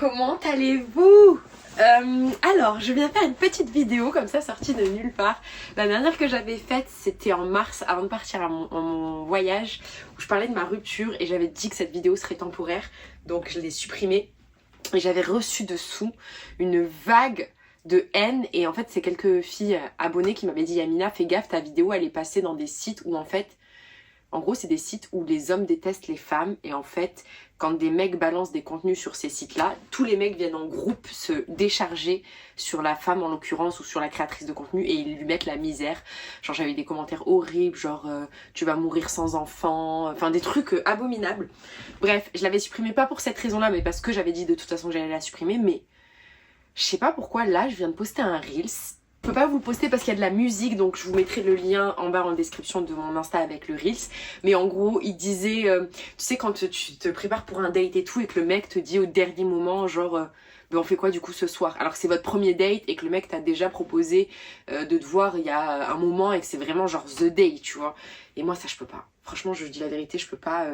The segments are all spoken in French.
comment allez-vous? Alors, je viens faire une petite vidéo comme ça, sortie de nulle part. La dernière que j'avais faite, c'était en mars, avant de partir en mon voyage, où je parlais de ma rupture et j'avais dit que cette vidéo serait temporaire. Donc je l'ai supprimée et j'avais reçu dessous une vague de haine. Et en fait, c'est quelques filles abonnées qui m'avaient dit « Yamina, fais gaffe, ta vidéo, elle est passée dans des sites où en fait... » En gros, c'est des sites où les hommes détestent les femmes et en fait, quand des mecs balancent des contenus sur ces sites-là, tous les mecs viennent en groupe se décharger sur la femme en l'occurrence ou sur la créatrice de contenu et ils lui mettent la misère. Genre j'avais des commentaires horribles, genre tu vas mourir sans enfant, enfin des trucs abominables. Bref, je l'avais supprimée pas pour cette raison-là, mais parce que j'avais dit de toute façon que j'allais la supprimer, mais je sais pas pourquoi là, je viens de poster un Reels. Je peux pas vous le poster parce qu'il y a de la musique, donc je vous mettrai le lien en bas en description de mon Insta avec le Reels. Mais en gros, il disait, tu sais quand tu te prépares pour un date et tout et que le mec te dit au dernier moment genre ben on fait quoi du coup ce soir? Alors que c'est votre premier date et que le mec t'a déjà proposé de te voir il y a un moment et que c'est vraiment genre the date, tu vois. Et moi ça je peux pas. Franchement je dis la vérité, je peux pas.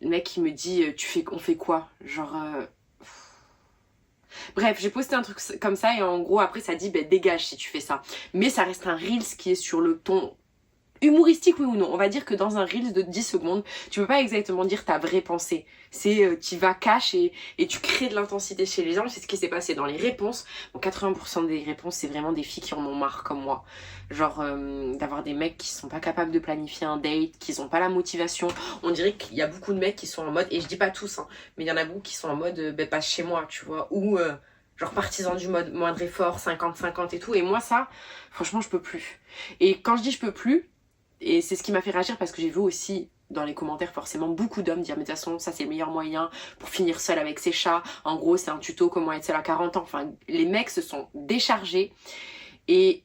Le mec qui me dit on fait quoi? Genre... Bref, j'ai posté un truc comme ça et en gros après ça dit bah, dégage si tu fais ça. Mais ça reste un Reels qui est sur le ton humoristique, oui ou non. On va dire que dans un Reels de 10 secondes, tu peux pas exactement dire ta vraie pensée. C'est tu vas cash et tu crées de l'intensité chez les gens. C'est ce qui s'est passé dans les réponses. Bon, 80% des réponses, c'est vraiment des filles qui en ont marre comme moi. Genre d'avoir des mecs qui sont pas capables de planifier un date, qui ont pas la motivation. On dirait qu'il y a beaucoup de mecs qui sont en mode, et je dis pas tous, hein, mais il y en a beaucoup qui sont en mode passe chez moi, tu vois, ou genre partisan du mode moindre effort, 50-50 et tout. Et moi ça, franchement je peux plus. Et quand je dis je peux plus, et c'est ce qui m'a fait réagir parce que j'ai vu aussi dans les commentaires forcément beaucoup d'hommes dire mais de toute façon ça c'est le meilleur moyen pour finir seul avec ses chats. En gros c'est un tuto comment être seul à 40 ans. Enfin les mecs se sont déchargés et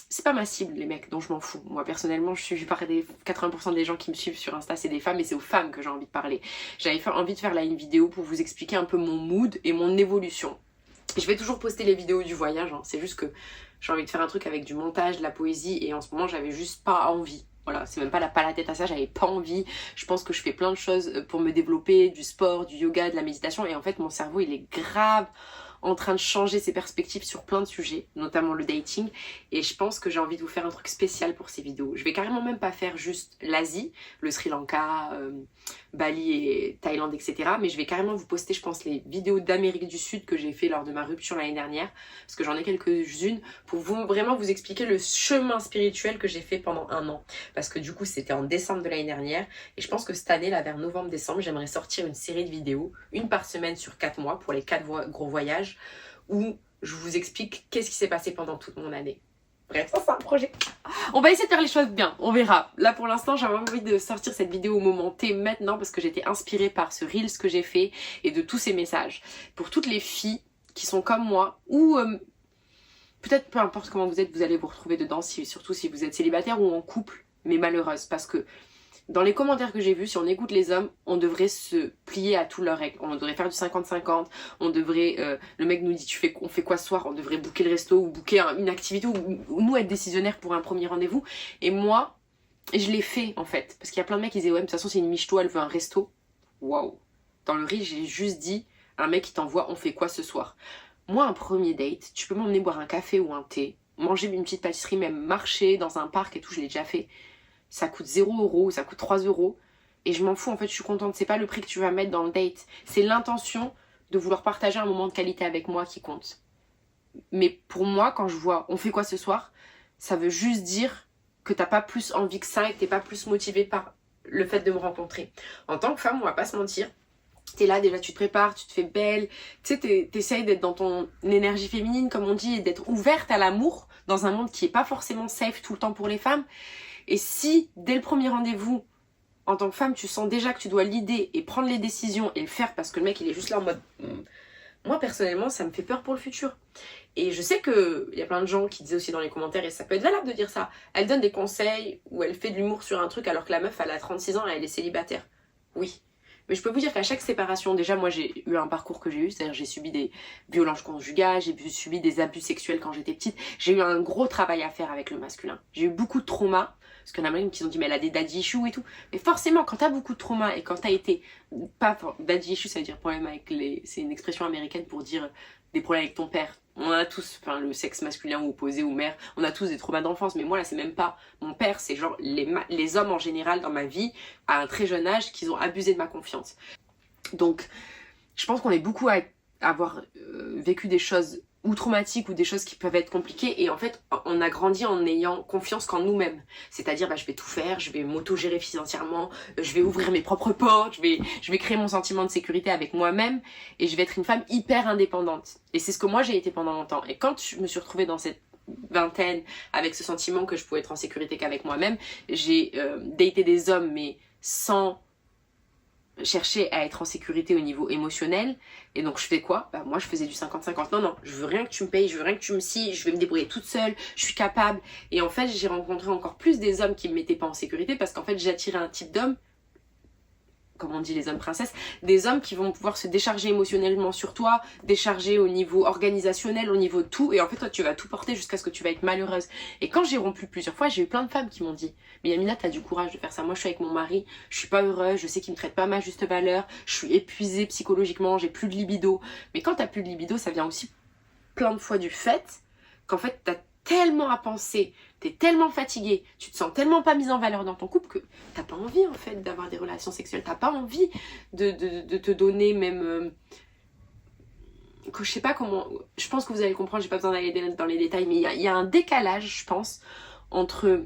c'est pas ma cible les mecs, donc je m'en fous. Moi personnellement je suis par des 80% des gens qui me suivent sur Insta c'est des femmes et c'est aux femmes que j'ai envie de parler. J'avais envie de faire là une vidéo pour vous expliquer un peu mon mood et mon évolution. Je vais toujours poster les vidéos du voyage, hein. C'est juste que j'ai envie de faire un truc avec du montage, de la poésie et en ce moment j'avais juste pas envie. Voilà, c'est même pas la tête à ça, j'avais pas envie. Je pense que je fais plein de choses pour me développer, du sport, du yoga, de la méditation et en fait mon cerveau il est grave en train de changer ses perspectives sur plein de sujets, notamment le dating et je pense que j'ai envie de vous faire un truc spécial pour ces vidéos. Je vais carrément même pas faire juste l'Asie, le Sri Lanka, Bali et Thaïlande etc. mais je vais carrément vous poster je pense les vidéos d'Amérique du Sud que j'ai fait lors de ma rupture l'année dernière parce que j'en ai quelques-unes pour vraiment vous expliquer le chemin spirituel que j'ai fait pendant un an parce que du coup c'était en décembre de l'année dernière et je pense que cette année là vers novembre-décembre j'aimerais sortir une série de vidéos, une par semaine sur 4 mois pour les 4 gros voyages où je vous explique qu'est-ce qui s'est passé pendant toute mon année. Bref, ça c'est un projet. On va essayer de faire les choses bien, on verra. Là pour l'instant j'avais envie de sortir cette vidéo au moment T maintenant parce que j'étais inspirée par ce Reels que j'ai fait et de tous ces messages. Pour toutes les filles qui sont comme moi ou peut-être peu importe comment vous êtes, vous allez vous retrouver dedans, surtout si vous êtes célibataire ou en couple, mais malheureuse parce que dans les commentaires que j'ai vus, si on écoute les hommes, on devrait se plier à tous leurs règles. On devrait faire du 50-50, on devrait... le mec nous dit on fait quoi ce soir? On devrait booker le resto ou booker une activité ou nous être décisionnaires pour un premier rendez-vous. Et moi, je l'ai fait en fait. Parce qu'il y a plein de mecs qui disaient ouais mais de toute façon c'est une michto, elle veut un resto. Waouh. Dans le riz, j'ai juste dit un mec qui t'envoie on fait quoi ce soir? Moi un premier date, tu peux m'emmener boire un café ou un thé, manger une petite pâtisserie, même marcher dans un parc et tout, je l'ai déjà fait. Ça coûte 0 €, ça coûte 3 € et je m'en fous en fait, je suis contente, c'est pas le prix que tu vas mettre dans le date, c'est l'intention de vouloir partager un moment de qualité avec moi qui compte. Mais pour moi quand je vois on fait quoi ce soir, ça veut juste dire que t'as pas plus envie que ça et que t'es pas plus motivée par le fait de me rencontrer. En tant que femme, on va pas se mentir, t'es là déjà, tu te prépares, tu te fais belle, tu sais, t'essayes d'être dans ton énergie féminine comme on dit et d'être ouverte à l'amour dans un monde qui est pas forcément safe tout le temps pour les femmes. Et si, dès le premier rendez-vous, en tant que femme, tu sens déjà que tu dois l'idée et prendre les décisions et le faire parce que le mec, il est juste là en mode... Moi, personnellement, ça me fait peur pour le futur. Et je sais qu'il y a plein de gens qui disaient aussi dans les commentaires, et ça peut être valable de dire ça, elle donne des conseils ou elle fait de l'humour sur un truc alors que la meuf, elle a 36 ans et elle est célibataire. Oui. Mais je peux vous dire qu'à chaque séparation, déjà moi j'ai eu un parcours que j'ai eu, c'est-à-dire j'ai subi des violences conjugales, j'ai subi des abus sexuels quand j'étais petite, j'ai eu un gros travail à faire avec le masculin. J'ai eu beaucoup de traumas Parce qu'il y en a même qui ont dit mais elle a des daddy issues et tout. Mais forcément quand t'as beaucoup de trauma et quand t'as été, pas daddy issues ça veut dire problème avec les, c'est une expression américaine pour dire des problèmes avec ton père. On en a tous, enfin le sexe masculin ou opposé ou mère, on a tous des traumas d'enfance, mais moi là c'est même pas mon père, c'est genre les hommes en général dans ma vie, à un très jeune âge, qui ont abusé de ma confiance. Donc je pense qu'on est beaucoup à avoir vécu des choses ou traumatiques ou des choses qui peuvent être compliquées et en fait on a grandi en ayant confiance qu'en nous-mêmes, c'est-à-dire je vais tout faire, je vais m'auto-gérer financièrement, je vais ouvrir mes propres portes, je vais créer mon sentiment de sécurité avec moi-même et je vais être une femme hyper indépendante et c'est ce que moi j'ai été pendant longtemps et quand je me suis retrouvée dans cette vingtaine avec ce sentiment que je pouvais être en sécurité qu'avec moi-même, j'ai daté des hommes mais sans chercher à être en sécurité au niveau émotionnel et donc je fais quoi? Bah moi je faisais du 50-50, non je veux rien que tu me payes, je veux rien que tu me scies, je vais me débrouiller toute seule, je suis capable et en fait j'ai rencontré encore plus des hommes qui me mettaient pas en sécurité parce qu'en fait j'attirais un type d'homme, comme on dit les hommes princesses, des hommes qui vont pouvoir se décharger émotionnellement sur toi, décharger au niveau organisationnel, au niveau de tout, et en fait toi tu vas tout porter jusqu'à ce que tu vas être malheureuse. Et quand j'ai rompu plusieurs fois, j'ai eu plein de femmes qui m'ont dit « Mais Yamina, t'as du courage de faire ça, moi je suis avec mon mari, je suis pas heureuse, je sais qu'il me traite pas à ma juste valeur, je suis épuisée psychologiquement, j'ai plus de libido. » Mais quand t'as plus de libido, ça vient aussi plein de fois du fait qu'en fait t'as tellement à penser, t'es tellement fatiguée, tu te sens tellement pas mise en valeur dans ton couple que t'as pas envie en fait d'avoir des relations sexuelles, t'as pas envie de te donner même... que je sais pas comment... Je pense que vous allez comprendre, j'ai pas besoin d'aller dans les détails, mais il y a un décalage, je pense, entre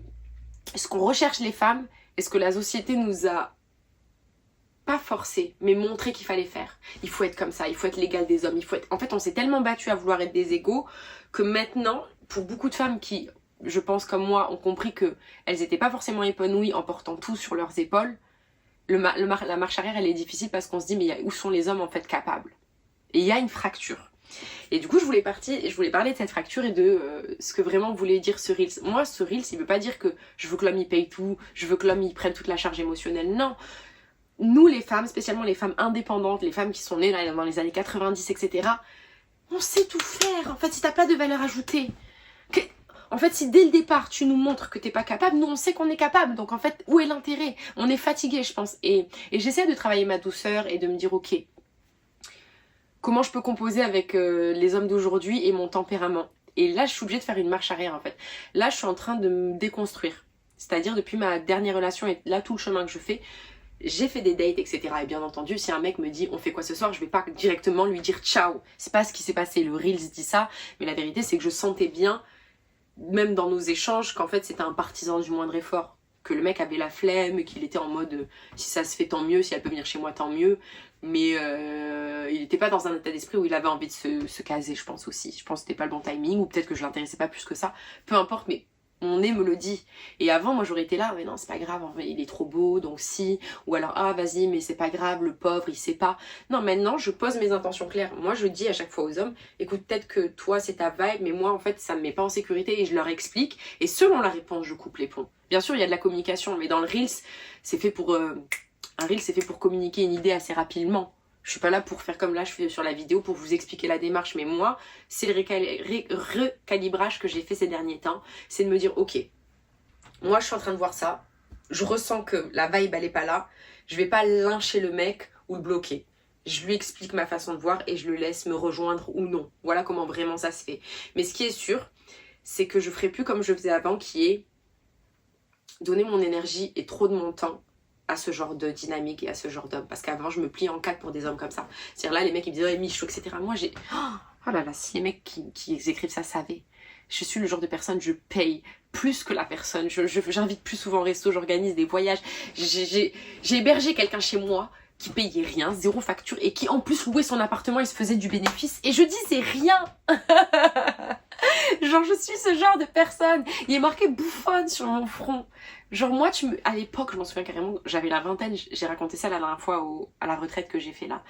ce qu'on recherche les femmes et ce que la société nous a pas forcé, mais montré qu'il fallait faire. Il faut être comme ça, il faut être l'égal des hommes, il faut être... En fait, on s'est tellement battu à vouloir être des égaux que maintenant, pour beaucoup de femmes qui, je pense comme moi, ont compris qu'elles n'étaient pas forcément épanouies en portant tout sur leurs épaules, la marche arrière, elle est difficile parce qu'on se dit, mais où sont les hommes en fait capables? Et il y a une fracture. Et du coup, je voulais parler de cette fracture et de ce que vraiment voulait dire ce Reels. Moi, ce Reels, il veut pas dire que je veux que l'homme, il paye tout, je veux que l'homme, il prenne toute la charge émotionnelle. Non. Nous, les femmes, spécialement les femmes indépendantes, les femmes qui sont nées dans les années 90, etc., on sait tout faire. En fait, si t'as pas de valeur ajoutée, en fait, si dès le départ, tu nous montres que t'es pas capable, nous, on sait qu'on est capable. Donc, en fait, où est l'intérêt? On est fatigué, je pense. Et j'essaie de travailler ma douceur et de me dire, ok, comment je peux composer avec les hommes d'aujourd'hui et mon tempérament? Et là, je suis obligée de faire une marche arrière, en fait. Là, je suis en train de me déconstruire. C'est-à-dire, depuis ma dernière relation et là, tout le chemin que je fais, j'ai fait des dates, etc. Et bien entendu, si un mec me dit on fait quoi ce soir, je vais pas directement lui dire ciao. C'est pas ce qui s'est passé, le Reels dit ça, mais la vérité c'est que je sentais bien, même dans nos échanges, qu'en fait c'était un partisan du moindre effort. Que le mec avait la flemme, qu'il était en mode si ça se fait tant mieux, si elle peut venir chez moi tant mieux. Mais il était pas dans un état d'esprit où il avait envie de se caser, je pense aussi. Je pense que c'était pas le bon timing, ou peut-être que je l'intéressais pas plus que ça. Peu importe, mais mon nez me le dit. Et avant, moi j'aurais été là, mais non, c'est pas grave, il est trop beau, donc si. Ou alors, ah vas-y, mais c'est pas grave, le pauvre, il sait pas. Non, maintenant, je pose mes intentions claires. Moi, je dis à chaque fois aux hommes, écoute, peut-être que toi, c'est ta vibe, mais moi, en fait, ça me met pas en sécurité et je leur explique. Et selon la réponse, je coupe les ponts. Bien sûr, il y a de la communication, mais dans le Reels, c'est fait pour... un Reel, c'est fait pour communiquer une idée assez rapidement. Je suis pas là pour faire comme là je fais sur la vidéo pour vous expliquer la démarche, mais moi c'est le recalibrage que j'ai fait ces derniers temps, c'est de me dire ok, moi je suis en train de voir ça, je ressens que la vibe elle est pas là, je vais pas lyncher le mec ou le bloquer, je lui explique ma façon de voir et je le laisse me rejoindre ou non, voilà comment vraiment ça se fait. Mais ce qui est sûr, c'est que je ferai plus comme je faisais avant, qui est donner mon énergie et trop de mon temps à ce genre de dynamique et à ce genre d'homme. Parce qu'avant, je me plie en quatre pour des hommes comme ça. C'est-à-dire là, les mecs, ils me disaient, oh, Michou, etc. Moi, j'ai... Oh là là, si les mecs qui écrivent ça savaient. Je suis le genre de personne, je paye plus que la personne. J'invite plus souvent au resto, j'organise des voyages. J'ai hébergé quelqu'un chez moi qui payait rien, zéro facture, et qui en plus louait son appartement et se faisait du bénéfice. Et je dis, c'est rien. Genre, je suis ce genre de personne. Il est marqué bouffonne sur mon front. Genre, moi, à l'époque, je m'en souviens carrément, j'avais la vingtaine, j'ai raconté ça la dernière fois à la retraite que j'ai fait là,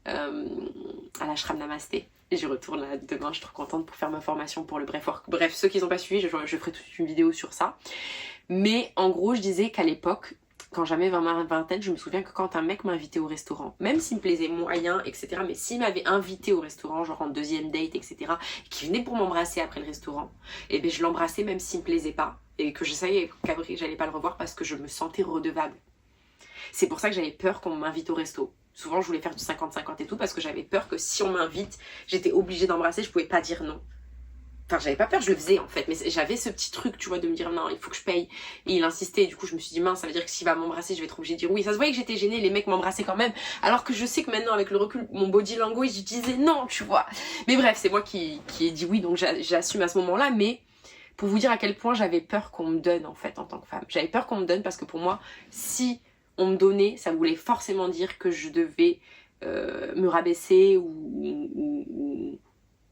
à l'ashram Namasté. Et j'y retourne là demain, je suis trop contente pour faire ma formation pour le breathwork. Bref, ceux qui n'ont pas suivi, je ferai toute une vidéo sur ça. Mais en gros, je disais qu'à l'époque, quand j'avais ma vingtaine, je me souviens que quand un mec m'invitait au restaurant, même s'il me plaisait moyen, etc., mais s'il m'avait invité au restaurant, genre en deuxième date, etc., et qu'il venait pour m'embrasser après le restaurant, et bien je l'embrassais même s'il me plaisait pas, et que je savais qu'après j'allais pas le revoir parce que je me sentais redevable. C'est pour ça que j'avais peur qu'on m'invite au resto. Souvent je voulais faire du 50-50 et tout, parce que j'avais peur que si on m'invite, j'étais obligée d'embrasser, je pouvais pas dire non. Enfin, j'avais pas peur, je le faisais en fait, mais j'avais ce petit truc, tu vois, de me dire non, il faut que je paye. Et il insistait, et du coup, je me suis dit mince, ça veut dire que s'il va m'embrasser, je vais être obligée de dire oui. Ça se voyait que j'étais gênée, les mecs m'embrassaient quand même, alors que je sais que maintenant, avec le recul, mon body language, je disais non, tu vois. Mais bref, c'est moi qui ai dit oui, donc j'assume à ce moment-là, mais pour vous dire à quel point j'avais peur qu'on me donne en fait en tant que femme. J'avais peur qu'on me donne parce que pour moi, si on me donnait, ça voulait forcément dire que je devais me rabaisser ou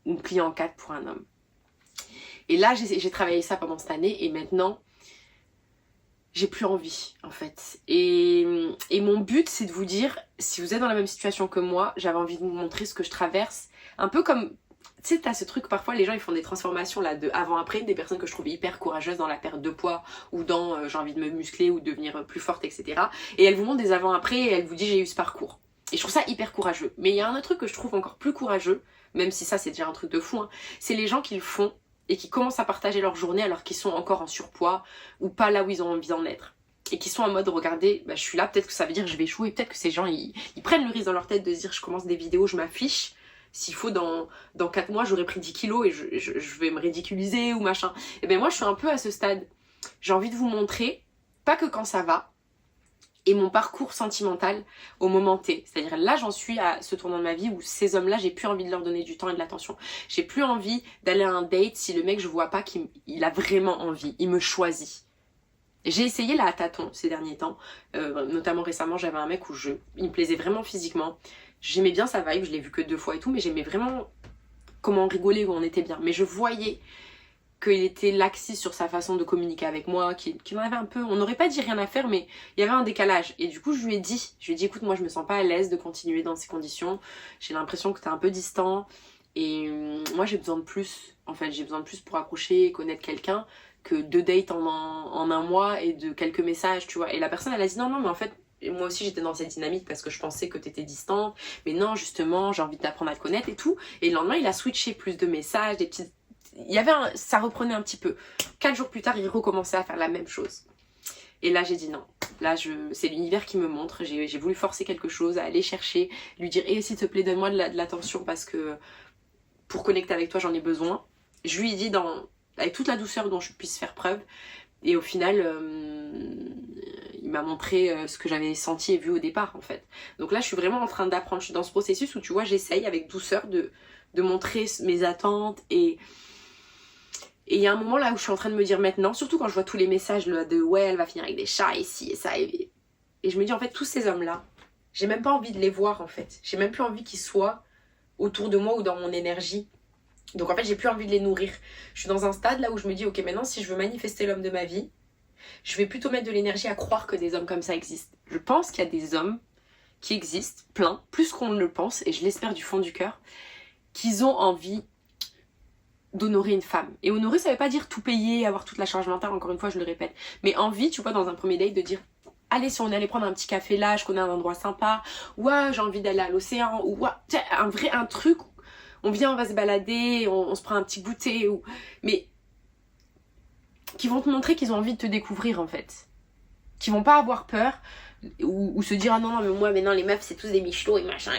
me plier en quatre pour un homme. Et là, j'ai travaillé ça pendant cette année et maintenant, j'ai plus envie en fait. Et mon but, c'est de vous dire, si vous êtes dans la même situation que moi, j'avais envie de vous montrer ce que je traverse. Un peu comme, tu sais, t'as ce truc, parfois les gens ils font des transformations là de avant-après, des personnes que je trouve hyper courageuses dans la perte de poids ou dans j'ai envie de me muscler ou de devenir plus forte, etc. Et elles vous montrent des avant-après et elles vous disent j'ai eu ce parcours. Et je trouve ça hyper courageux. Mais il y a un autre truc que je trouve encore plus courageux, même si ça c'est déjà un truc de fou, hein, c'est les gens qui le font et qui commencent à partager leur journée alors qu'ils sont encore en surpoids ou pas là où ils ont envie d'en être. Et qui sont en mode, regardez, bah, je suis là, peut-être que ça veut dire que je vais échouer, peut-être que ces gens, ils prennent le risque dans leur tête de se dire, je commence des vidéos, je m'affiche, s'il faut dans 4 mois, j'aurais pris 10 kilos et je vais me ridiculiser ou machin. Et bien moi, je suis un peu à ce stade. J'ai envie de vous montrer, pas que quand ça va, et mon parcours sentimental au moment T. C'est-à-dire là, j'en suis à ce tournant de ma vie où ces hommes-là, j'ai plus envie de leur donner du temps et de l'attention. J'ai plus envie d'aller à un date si le mec, je vois pas qu'il a vraiment envie, il me choisit. J'ai essayé là à tâtons ces derniers temps, notamment récemment, j'avais un mec où il me plaisait vraiment physiquement. J'aimais bien sa vibe, je l'ai vu que 2 fois et tout, mais j'aimais vraiment comment on rigolait, où on était bien. Mais je voyais qu'il était laxiste sur sa façon de communiquer avec moi, qu'il en avait un peu, on n'aurait pas dit rien à faire, mais il y avait un décalage. Et du coup, je lui ai dit, écoute, moi je me sens pas à l'aise de continuer dans ces conditions, j'ai l'impression que t'es un peu distant, et moi j'ai besoin de plus, en fait, j'ai besoin de plus pour accrocher et connaître quelqu'un, que 2 dates en un mois et de quelques messages, tu vois. Et la personne, elle a dit non, mais en fait, moi aussi j'étais dans cette dynamique parce que je pensais que t'étais distante, mais non, justement, j'ai envie d'apprendre à te connaître et tout. Et le lendemain, il a switché plus de messages, des petites... ça reprenait un petit peu. 4 jours plus tard, il recommençait à faire la même chose. Et là, j'ai dit non. Là, c'est l'univers qui me montre. J'ai voulu forcer quelque chose, à aller chercher, lui dire s'il te plaît, donne-moi de l'attention parce que pour connecter avec toi, j'en ai besoin. Je lui ai dit avec toute la douceur dont je puisse faire preuve. Et au final, il m'a montré ce que j'avais senti et vu au départ, en fait. Donc là, je suis vraiment en train d'apprendre. Je suis dans ce processus où, tu vois, j'essaye avec douceur de montrer mes attentes et il y a un moment là où je suis en train de me dire maintenant, surtout quand je vois tous les messages là, de ouais, elle va finir avec des chats ici et ça, et je me dis en fait tous ces hommes là, j'ai même pas envie de les voir en fait, j'ai même plus envie qu'ils soient autour de moi ou dans mon énergie. Donc en fait j'ai plus envie de les nourrir. Je suis dans un stade là où je me dis ok, maintenant si je veux manifester l'homme de ma vie, je vais plutôt mettre de l'énergie à croire que des hommes comme ça existent. Je pense qu'il y a des hommes qui existent, plein, plus qu'on ne le pense, et je l'espère du fond du cœur, qu'ils ont envie d'honorer une femme. Et honorer, ça veut pas dire tout payer, avoir toute la charge mentale, encore une fois, je le répète. Mais envie, tu vois, dans un premier date, de dire allez, si on allait prendre un petit café là, je connais un endroit sympa, ou j'ai envie d'aller à l'océan, ou un truc, on vient, on va se balader, on se prend un petit goûter, mais qui vont te montrer qu'ils ont envie de te découvrir, en fait. Qui vont pas avoir peur, ou se dire ah non, mais moi, maintenant, les meufs, c'est tous des michetots et machin.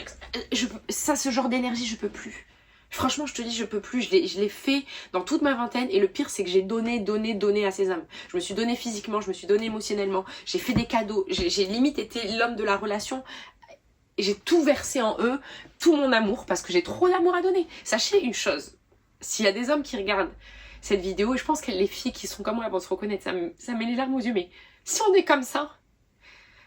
Ce genre d'énergie, je peux plus. Franchement, je te dis, je peux plus. Je l'ai fait dans toute ma vingtaine. Et le pire, c'est que j'ai donné à ces hommes. Je me suis donné physiquement, je me suis donné émotionnellement. J'ai fait des cadeaux. J'ai limite été l'homme de la relation. Et j'ai tout versé en eux, tout mon amour, parce que j'ai trop d'amour à donner. Sachez une chose. S'il y a des hommes qui regardent cette vidéo, et je pense que les filles qui sont comme moi, elles vont se reconnaître. Ça met les larmes aux yeux. Mais si on est comme ça,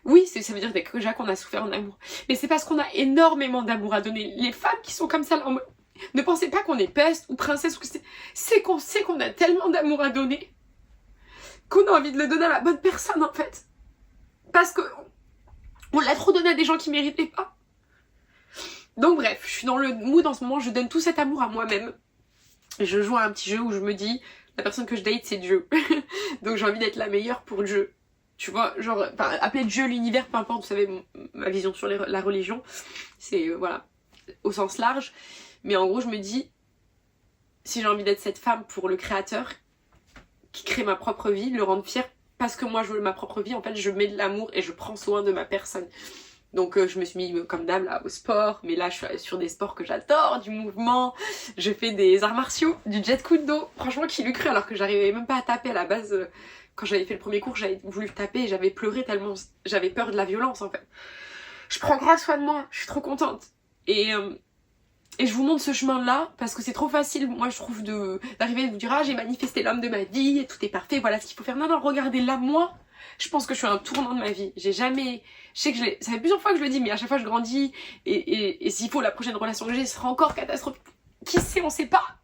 oui, ça veut dire déjà qu'on a souffert en amour. Mais c'est parce qu'on a énormément d'amour à donner. Les femmes qui sont comme ça, là, ne pensez pas qu'on est peste ou princesse, c'est qu'on sait qu'on a tellement d'amour à donner qu'on a envie de le donner à la bonne personne en fait. Parce que on l'a trop donné à des gens qui méritaient pas. Donc bref, je suis dans le mood en ce moment, je donne tout cet amour à moi-même. Je joue à un petit jeu où je me dis, la personne que je date c'est Dieu. Donc j'ai envie d'être la meilleure pour Dieu. Tu vois, genre, enfin, appeler Dieu, l'univers, peu importe, vous savez, ma vision sur la religion, c'est, voilà, au sens large. Mais en gros, je me dis, si j'ai envie d'être cette femme pour le créateur, qui crée ma propre vie, le rendre fier, parce que moi je veux ma propre vie, en fait, je mets de l'amour et je prends soin de ma personne. Donc je me suis mis comme d'hab là au sport, mais là je suis sur des sports que j'adore, du mouvement, je fais des arts martiaux, du jet kudo, franchement qui l'eût cru alors que j'arrivais même pas à taper à la base. Quand j'avais fait le premier cours, j'avais voulu taper et j'avais pleuré tellement j'avais peur de la violence en fait. Je prends grave soin de moi, je suis trop contente. Et je vous montre ce chemin-là parce que c'est trop facile, moi je trouve, d'arriver et de vous dire ah j'ai manifesté l'homme de ma vie et tout est parfait, voilà ce qu'il faut faire. Non, regardez là, moi, je pense que je suis à un tournant de ma vie. J'ai jamais... Je sais que ça fait plusieurs fois que je le dis, mais à chaque fois je grandis et s'il faut, la prochaine relation que j'ai sera encore catastrophique. Qui sait, on sait pas.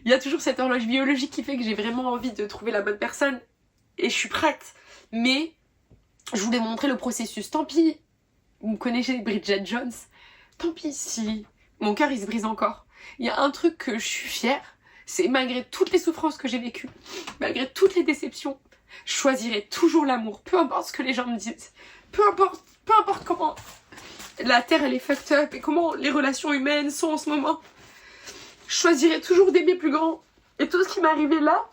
Il y a toujours cette horloge biologique qui fait que j'ai vraiment envie de trouver la bonne personne et je suis prête. Mais je voulais montrer le processus. Tant pis, vous me connaissez Bridget Jones, tant pis si... Mon cœur il se brise encore. Il y a un truc que je suis fière, c'est malgré toutes les souffrances que j'ai vécues, malgré toutes les déceptions, je choisirai toujours l'amour, peu importe ce que les gens me disent, peu importe comment la terre elle est fucked up et comment les relations humaines sont en ce moment. Je choisirai toujours d'aimer plus grand. Et tout ce qui m'est arrivé là,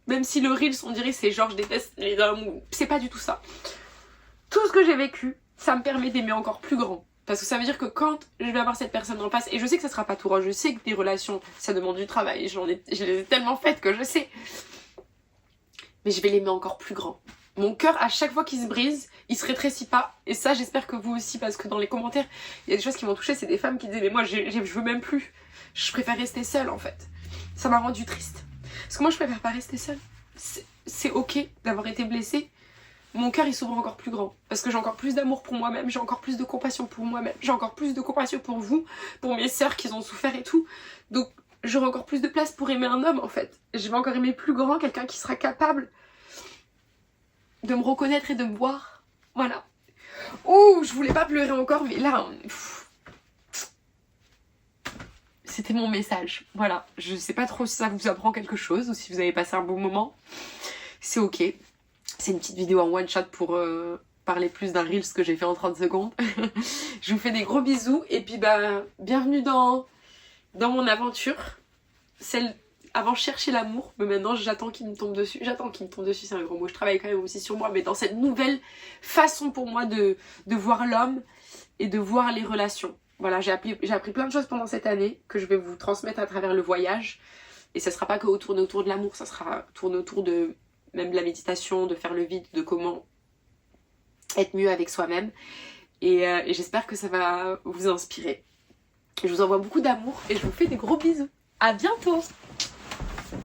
même si le Reels on dirait c'est genre je déteste les hommes, c'est pas du tout ça. Tout ce que j'ai vécu, ça me permet d'aimer encore plus grand. Parce que ça veut dire que quand je vais avoir cette personne en face, et je sais que ça sera pas tout rose, je sais que des relations, ça demande du travail, je les ai tellement faites que je sais. Mais je vais l'aimer encore plus grand. Mon cœur, à chaque fois qu'il se brise, il se rétrécit pas. Et ça, j'espère que vous aussi, parce que dans les commentaires, il y a des choses qui m'ont touchée, c'est des femmes qui disaient mais moi, je veux même plus. Je préfère rester seule, en fait. Ça m'a rendu triste. Parce que moi, je préfère pas rester seule. C'est ok d'avoir été blessée. Mon cœur il s'ouvre encore plus grand parce que j'ai encore plus d'amour pour moi-même, j'ai encore plus de compassion pour moi-même, j'ai encore plus de compassion pour vous, pour mes sœurs qui ont souffert et tout. Donc j'aurai encore plus de place pour aimer un homme en fait. Je vais encore aimer plus grand, quelqu'un qui sera capable de me reconnaître et de me voir. Voilà. Ouh, je voulais pas pleurer encore mais là... C'était mon message. Voilà. Je sais pas trop si ça vous apprend quelque chose ou si vous avez passé un bon moment. C'est ok. C'est une petite vidéo en one shot pour parler plus d'un Reels que j'ai fait en 30 secondes. Je vous fais des gros bisous et puis bah bienvenue dans mon aventure. Celle avant je cherchais l'amour, mais maintenant j'attends qu'il me tombe dessus. J'attends qu'il me tombe dessus, c'est un gros mot. Je travaille quand même aussi sur moi, mais dans cette nouvelle façon pour moi de voir l'homme et de voir les relations. Voilà, j'ai appris plein de choses pendant cette année que je vais vous transmettre à travers le voyage. Et ça sera pas que tourner autour de l'amour, ça sera tourner autour de même de la méditation, de faire le vide, de comment être mieux avec soi-même. Et j'espère que ça va vous inspirer. Je vous envoie beaucoup d'amour et je vous fais des gros bisous. À bientôt!